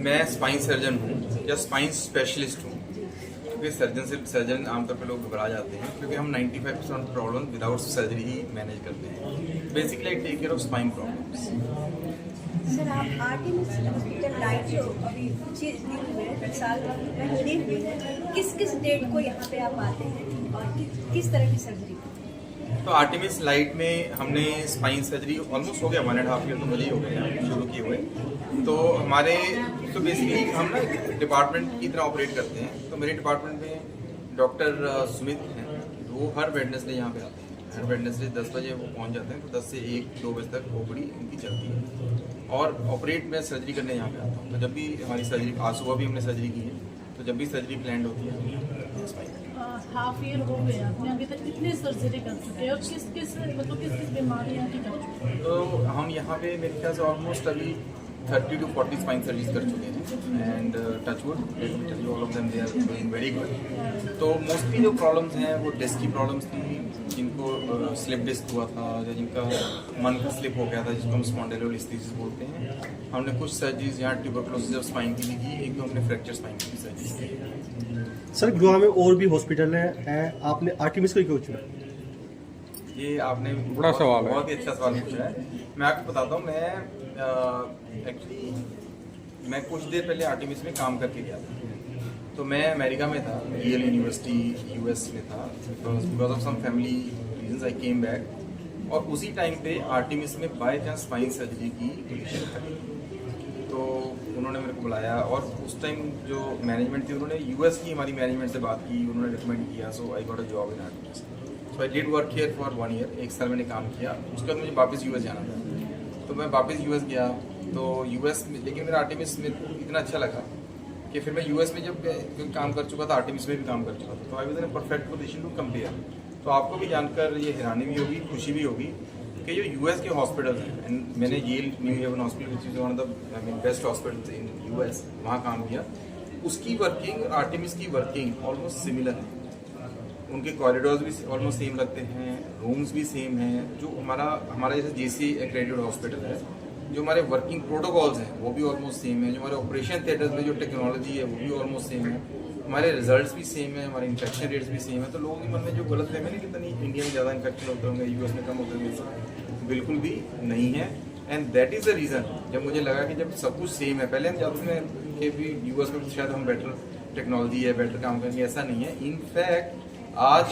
मैं spine surgeon हूँ या स्पाइन स्पेशलिस्ट हूँ। क्योंकि सर्जन आमतौर पर लोग घबरा जाते हैं क्योंकि हम 95% प्रॉब्लम विदाउट सर्जरी ही मैनेज करते हैं। Basically I take care of spine problems. Sir, आप आर्टिमिस हॉस्पिटल लाइट जो अभी कुछ ही दिन में साल महीने हुए हैं, किस डेट को यहाँ पे आप आते हैं और किस तरह की सर्जरी? तो आर्टिमिस लाइट में हमने स्पाइन सर्जरी ऑलमोस्ट हो गया 1.5 ईयर तो मुझे ही हो गया शुरू किए हुए। तो हमारे तो बेसिकली हम ना डिपार्टमेंट की तरह ऑपरेट करते हैं। तो मेरे डिपार्टमेंट में डॉक्टर सुमित हैं, वो हर वेडनेसडे यहाँ पे आते हैं। हर वेडनेसडे 10 बजे वो पहुँच जाते हैं, तो 10 से 1-2 बजे तक ओपीडी उनकी चलती है और ऑपरेट में सर्जरी करने यहाँ पे आता हूँ। तो जब भी हमारी सर्जरी, आज सुबह भी हमने सर्जरी की है, तो जब भी सर्जरी प्लान होती है। हाफ ईयर हो गया, आपने अभी तक कितनी सर्जरी कर चुके हैं और किस किस बीमारियाँ की कर चुके हैं? तो हम यहाँ पे मेरे ख्याल से ऑलमोस्ट अभी 30 to 40 स्पाइन सर्जरीज कर चुके हैं and touchwood all of them they are doing very good. तो मोस्टली जो प्रॉब्लम्स हैं वो डिस्क की प्रॉब्लम्स थी, जिनको स्लिप डिस्क हुआ था या जिनका मन का स्लिप हो गया था, जिसको हम स्पॉन्डिलोलिस्थेसिस बोलते हैं। हमने कुछ सर्जरीज यहाँ ट्यूबरकुलोसिस ऑफ स्पाइन की भी की, एक तो हमने फ्रैक्चर स्पाइन की सर्जरी की। सर, गोवा में और भी हॉस्पिटल हैं, आपने आर्टिमिस को क्यों चुना? ये आपने बड़ा सवाल है, बहुत ही अच्छा सवाल पूछा है। मैं आपको बताता हूँ, मैं कुछ देर पहले आर्टिमिस में काम करके गया था। तो मैं अमेरिका में था, येल यूनिवर्सिटी यूएस में था। Because of some family reasons I came back और उसी टाइम पे आर्टिमिस में बाय चांस स्पाइन सर्जरी की पोजीशन थी। तो उन्होंने मेरे को बुलाया और उस टाइम जो मैनेजमेंट थी उन्होंने यूएस की हमारी मैनेजमेंट से बात की, उन्होंने रिकमेंड किया। So I got a job in Artemis. So I did work here for 1 year, 1 साल मैंने काम किया। उसके बाद मुझे वापस यूएस जाना था, तो मैं वापस यूएस गया। तो यूएस में लेकिन मेरा आर्टिमिस में इतना अच्छा लगा कि फिर मैं यूएस में जब काम कर चुका था, आर्टिमिस में भी काम कर चुका था, तो I was in a perfect position to compare. तो आपको भी जानकर ये हैरानी भी होगी, खुशी भी होगी कि जो यूएस के हॉस्पिटल्स हैं, एंड मैंने Yale New Haven hospital which is one of the best hospitals in US, वहाँ काम किया। उसकी वर्किंग आर्टिमिस की वर्किंग ऑलमोस्ट सिमिलर है। उनके कॉरिडोर्स भी ऑलमोस्ट सेम लगते हैं, रूम्स भी सेम हैं। जो हमारा जैसे जेसी एक्रेडिटेड हॉस्पिटल है, जो हमारे वर्किंग प्रोटोकॉल्स हैं वो भी ऑलमोस्ट सेम है। जो हमारे ऑपरेशन थिएटर्स में जो टेक्नोलॉजी है वो भी ऑलमोस्ट सेम है। हमारे रिजल्ट्स भी सेम है, हमारे इन्फेक्शन रेट्स भी सेम है। तो लोगों के मन में जो गलत फहमी है कि कितनी इंडिया में ज़्यादा इन्फेक्शन होते होंगे, यूएस में कम होते होंगे, ऐसा बिल्कुल भी नहीं है। And that is the reason जब मुझे लगा कि जब सब कुछ सेम है, पहले हम जाते हैं कि भी यूएस में शायद हम बेटर टेक्नोलॉजी है, बेटर काम करेंगे, ऐसा नहीं है। इनफैक्ट आज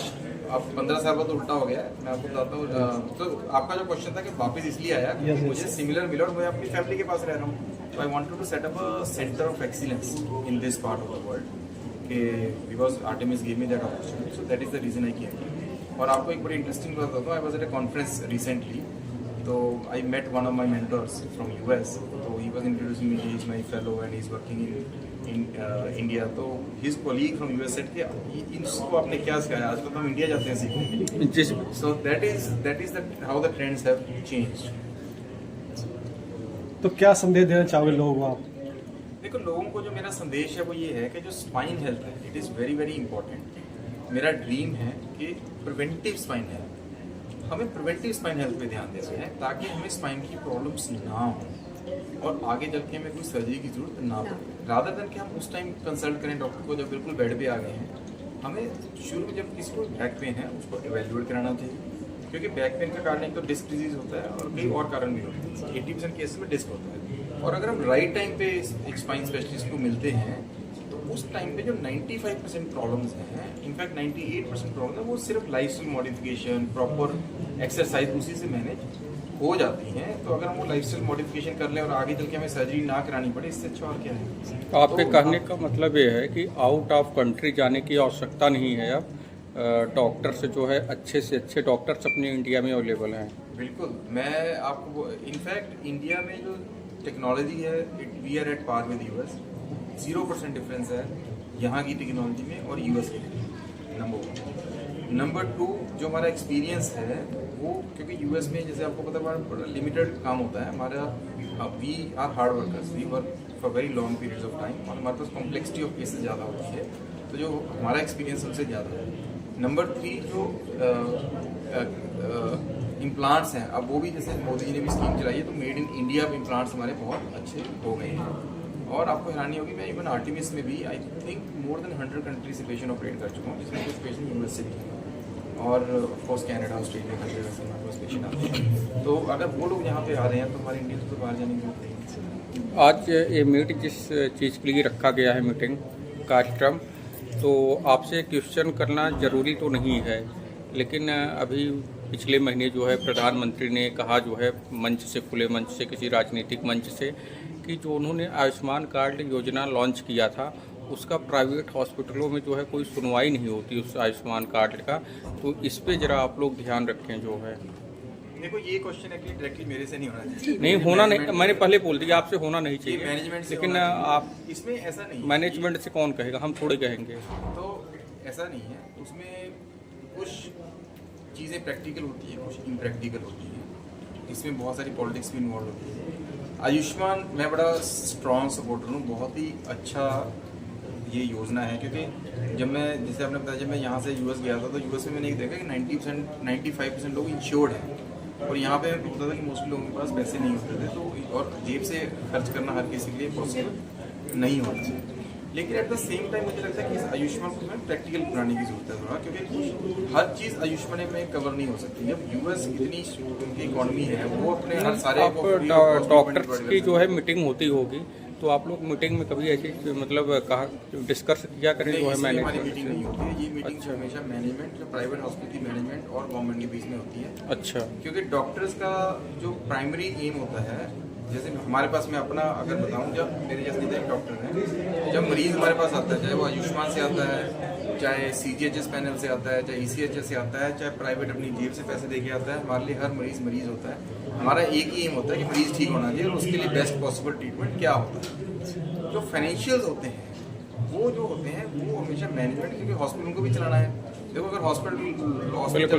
अब 15 साल बाद तो उल्टा हो गया है। मैं आपको बताता हूँ। तो आपका जो क्वेश्चन था कि वापस इसलिए आया कि मुझे सिमिलर मिला और मैं अपनी फैमिली के पास रह रहा हूँ। तो I wanted to set up a centre of excellence in this part of the world कि because Artemis give me that opportunity. So that is the reason I came. और आपको एक बड़ी इंटरेस्टिंग बात बताता हूँ। I was at a conference recently, तो I met one of my mentors from US. तो he was introducing me, he is my fellow and he is working in India. तो his colleague from US said कि इसको आपने क्या सिखाया, आजकल तो हम इंडिया जाते हैं सीखने के लिए। सो that is how the trends have changed. तो क्या संदेश देना चाहोगे लोगों को आप? देखो, लोगों को जो मेरा संदेश है वो ये है कि जो स्पाइन हेल्थ है, it is very very important. मेरा ड्रीम है कि प्रिवेंटिव स्पाइन हेल्थ, हमें प्रिवेंटिव स्पाइन हेल्थ पे ध्यान देना है ताकि हमें स्पाइन की प्रॉब्लम्स ना हो और आगे चल के हमें कोई सर्जरी की जरूरत ना पड़े। रादर देन कि हम उस टाइम कंसल्ट करें डॉक्टर को जब बिल्कुल बेड पे आ गए हैं। हमें शुरू में जब किसी को बैक पेन है उसको एवेल्युएट कराना चाहिए, क्योंकि बैक पेन का कारण एक तो डिस्क डिजीज होता है और कई और कारण भी होते हैं। 80% केसेस में डिस्क होता है। और अगर हम राइट टाइम पे एक स्पाइन स्पेशलिस्ट को मिलते हैं तो उस टाइम पे जो 95% प्रॉब्लम्स हैं, इनफैक्ट 98% प्रॉब्लम है, वो सिर्फ लाइफस्टाइल मॉडिफिकेशन, प्रॉपर एक्सरसाइज उसी से मैनेज हो जाती हैं। तो अगर हम वो लाइफस्टाइल मॉडिफिकेशन कर लें और आगे चल के हमें सर्जरी ना करानी पड़े, इससे अच्छा और क्या है। तो आपके कहने का मतलब ये है कि आउट ऑफ कंट्री जाने की आवश्यकता नहीं है। अब डॉक्टर से जो है अच्छे से अच्छे डॉक्टर्स अपने इंडिया में अवेलेबल हैं। बिल्कुल, मैं आपको इनफैक्ट इंडिया में जो टेक्नोलॉजी है, we are at par with US. 0% difference है यहाँ की टेक्नोलॉजी में और यूएस की टेक्नोलॉजी, नंबर 1। नंबर 2, जो हमारा एक्सपीरियंस है वो, क्योंकि यूएस में जैसे आपको पता है बड़ा लिमिटेड काम होता है हमारा। We are hard workers, we work for very long periods of time और हमारे पास कॉम्प्लेक्सिटी ऑफ केसेस ज़्यादा होती है, तो जो हमारा एक्सपीरियंस उनसे ज़्यादा है। नंबर 3, जो इम्प्लांट्स हैं, अब वो भी जैसे मोदी जी ने भी स्कीम चलाई है, तो मेड इन इंडिया इम्प्लांट्स हमारे बहुत अच्छे हो गए हैं। और आपको हैरानी होगी, मैं इवन आर्टिमिस में भी I think more than 100 country से पेशेंट ऑपरेट कर चुका हूँ, जिसमें कुछ पेशेंट यूएस से भी हैं और ऑफकोर्स कनाडा, ऑस्ट्रेलिया, हर जगह से हमारे पास पेशेंट आते हैं। तो अगर वो लोग यहाँ पे आ रहे हैं तो हमारे इंडियंस को बाहर जाने की जरूरत नहीं है। आज ये मीट जिस चीज़ के लिए रखा गया है मीटिंग कार्यक्रम, तो आपसे क्वेश्चन करना ज़रूरी तो नहीं है, लेकिन अभी पिछले महीने जो है प्रधानमंत्री ने कहा जो है मंच से, खुले मंच से, किसी राजनीतिक मंच से, कि जो उन्होंने आयुष्मान कार्ड योजना लॉन्च किया था उसका प्राइवेट हॉस्पिटलों में जो है कोई सुनवाई नहीं होती उस आयुष्मान कार्ड का। तो इस पे ज़रा आप लोग ध्यान रखें जो है। देखो ये क्वेश्चन एक्चुअली डायरेक्टली मेरे से नहीं होना चाहिए। नहीं होना नहीं, मैंने पहले बोल दिया आपसे होना नहीं चाहिए, मैनेजमेंट से लेकिन होना चाहिए। आप इसमें ऐसा नहीं है। मैनेजमेंट से कौन कहेगा, हम थोड़े कहेंगे। तो ऐसा नहीं है, उसमें कुछ चीज़ें प्रैक्टिकल होती हैं, कुछ इम्प्रैक्टिकल होती हैं, इसमें बहुत सारी पॉलिटिक्स भी इन्वॉल्व होती है। आयुष्मान मैं बड़ा स्ट्रॉन्ग सपोर्टर हूँ, बहुत ही अच्छा ये योजना है, क्योंकि जब मैं, जैसे आपने बताया, जब मैं यहाँ से यूएस गया था तो यूएस में मैंने एक देखा कि 95% लोग इंश्योर्ड हैं, और यहाँ पे मैं होता था कि मोस्टली लोगों के पास पैसे नहीं होते थे, तो और जेब से खर्च करना हर किसी के लिए पॉसिबल नहीं होता चाहिए। लेकिन एट द सेम टाइम मुझे लगता है कि इस आयुष्मान को हमें प्रैक्टिकल बनाने की जरूरत है थोड़ा, क्योंकि हर चीज़ आयुष्मान में कवर नहीं हो सकती। जब यूएस इतनी उनकी इकॉनमी है, वो अपने हर सारे आप डॉक्टर्स की जो है मीटिंग होती होगी, तो आप लोग मीटिंग में कभी ऐसी मतलब कहा डिस्कस किया करें जो है हमारी मैनेजमेंट मीटिंग से? नहीं होती है। ये मीटिंग अच्छा। हमेशा मैनेजमेंट, जो प्राइवेट हॉस्पिटल की मैनेजमेंट और गवर्नमेंट के बीच में होती है, अच्छा, क्योंकि डॉक्टर्स का जो प्राइमरी एम होता है, जैसे हमारे पास, मैं अपना अगर बताऊं, जब मेरे जैसे एक डॉक्टर हैं, जब मरीज हमारे पास आता है, चाहे वो आयुष्मान से आता है, चाहे सीजीएचएस पैनल से आता है, चाहे ईसीएचएस से आता है, चाहे प्राइवेट अपनी जेब से पैसे देके आता है, हमारे लिए हर मरीज होता है। हमारा एक ही एम होता है कि मरीज ठीक होना चाहिए और उसके लिए बेस्ट पॉसिबल ट्रीटमेंट क्या होता है। जो फाइनेंशियल्स होते हैं, वो जो होते हैं, वो हमेशा मैनेजमेंट, क्योंकि हॉस्पिटल को भी चलाना है। देखो अगर हॉस्पिटल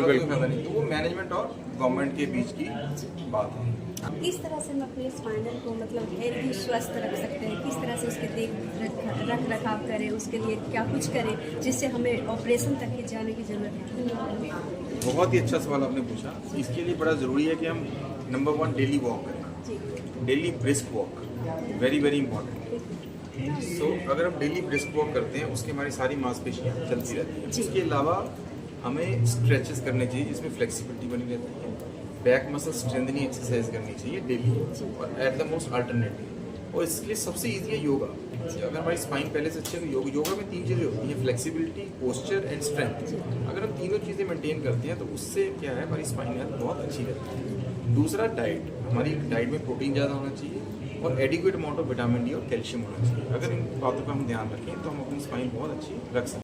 कोई फायदा नहीं, तो वो मैनेजमेंट और गवर्नमेंट के बीच की बात है। किस तरह से हम अपने स्पाइनल को मतलब हेल्दी, स्वस्थ रख सकते हैं, किस तरह से उसके रख रखाव करें, उसके लिए क्या कुछ करें जिससे हमें ऑपरेशन तक के जाने की जरूरत है? बहुत ही अच्छा सवाल आपने पूछा। इसके लिए बड़ा ज़रूरी है कि हम नंबर 1 डेली वॉक करें, जी daily brisk walk, very very important. So अगर हम डेली ब्रिस्क वॉक करते हैं, उसकी हमारी सारी मांसपेशियाँ चलती रहती हैं। इसके अलावा हमें स्ट्रेचेस करने चाहिए जिसमें फ्लेक्सिबिलिटी बनी रहती है, बैक मसल स्ट्रेंथनिंग एक्सरसाइज करनी चाहिए डेली, और एट द मोस्ट अल्टरनेटिव। और इसके लिए सबसे ईजी है योगा। अगर हमारी स्पाइन पहले से अच्छी है, योगा में 3 चीज़ें होती हैं, फ्लेक्सिबिलिटी, पोस्चर एंड स्ट्रेंथ। अगर हम तीनों चीज़ें मेंटेन करते हैं तो उससे क्या है, हमारी स्पाइन हेल्थ बहुत अच्छी रहती है। दूसरा, डाइट। हमारी डाइट में प्रोटीन ज़्यादा होना चाहिए और adequate amount of vitamin D और कैल्शियम होना चाहिए। अगर इन बातों का हम ध्यान रखें तो हम अपनी स्पाइन बहुत अच्छी रख सकते हैं।